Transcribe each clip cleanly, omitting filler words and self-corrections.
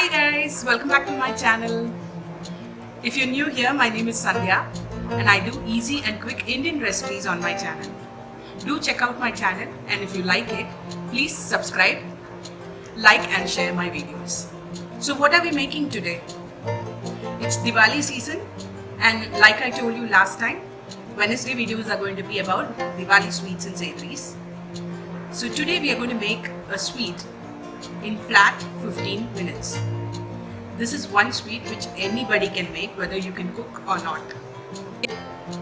Hi guys, welcome back to my channel. If you're new here, my name is Sandhya and I do easy and quick Indian recipes on my channel. Do check out my channel and if you like it, please subscribe, like and share my videos. So what are we making today? It's Diwali season and like I told you last time, Wednesday videos are going to be about Diwali sweets and savories. So today we are going to make a sweet in flat 15 minutes. This is one sweet which anybody can make, whether you can cook or not.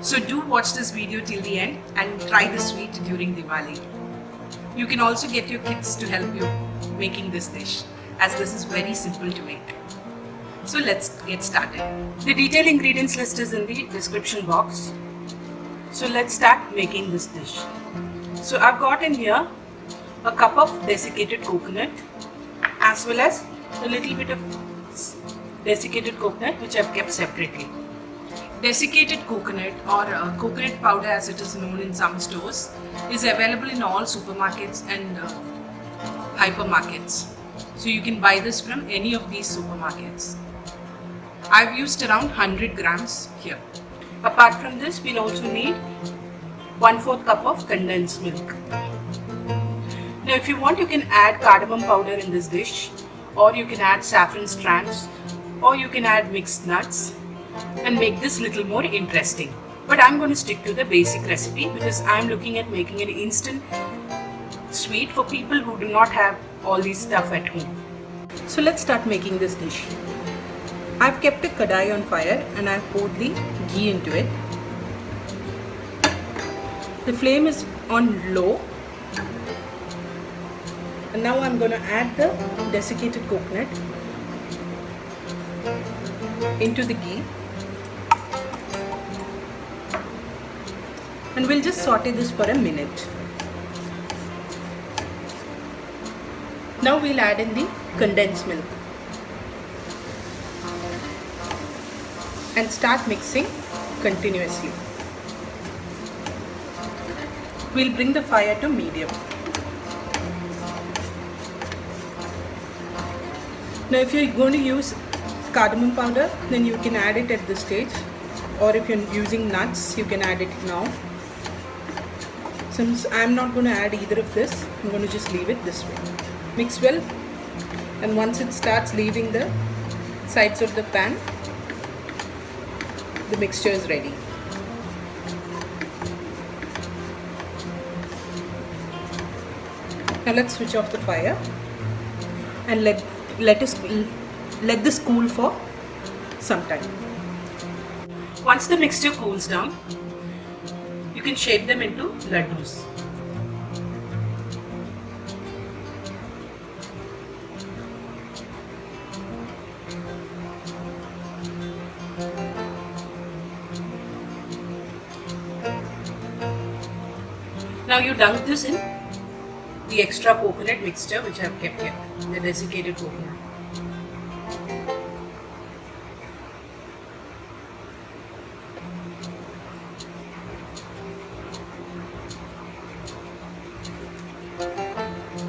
So do watch this video till the end and try this sweet during Diwali. You can also get your kids to help you making this dish, as this is very simple to make. So let's get started. The detailed ingredients list is in the description box. So let's start making this dish. So I've got in here a cup of desiccated coconut as well as a little bit of desiccated coconut which I've kept separately. Desiccated coconut or coconut powder as it is known in some stores is available in all supermarkets and hypermarkets. So you can buy this from any of these supermarkets. I've used around 100 grams here. Apart from this, we'll also need 1/4 cup of condensed milk. Now if you want, you can add cardamom powder in this dish, or you can add saffron strands, or you can add mixed nuts and make this little more interesting. But I'm going to stick to the basic recipe because I'm looking at making an instant sweet for people who do not have all these stuff at home. So let's start making this dish. I've kept a kadai on fire and I've poured the ghee into it. The flame is on low. And now I'm going to add the desiccated coconut into the ghee. And we'll just saute this for a minute. Now we'll add in the condensed milk. And start mixing continuously. We'll bring the fire to medium. Now if you're going to use cardamom powder, then you can add it at this stage, or if you're using nuts, you can add it now. Since I'm not going to add either of this, I'm going to just leave it this way. Mix well, and once it starts leaving the sides of the pan, the mixture is ready. Now let's switch off the fire and let this cool for some time. Once the mixture cools down, you can shape them into laddus. Now you dunk this in the extra coconut mixture which I have kept here, the desiccated coconut.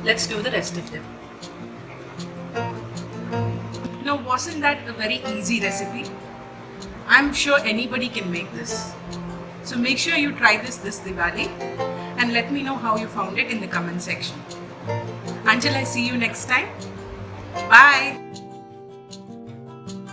Let's do the rest of them. Now wasn't that a very easy recipe? I'm sure anybody can make this. So make sure you try this Diwali and let me know how you found it in the comment section. Until I see you next time, bye!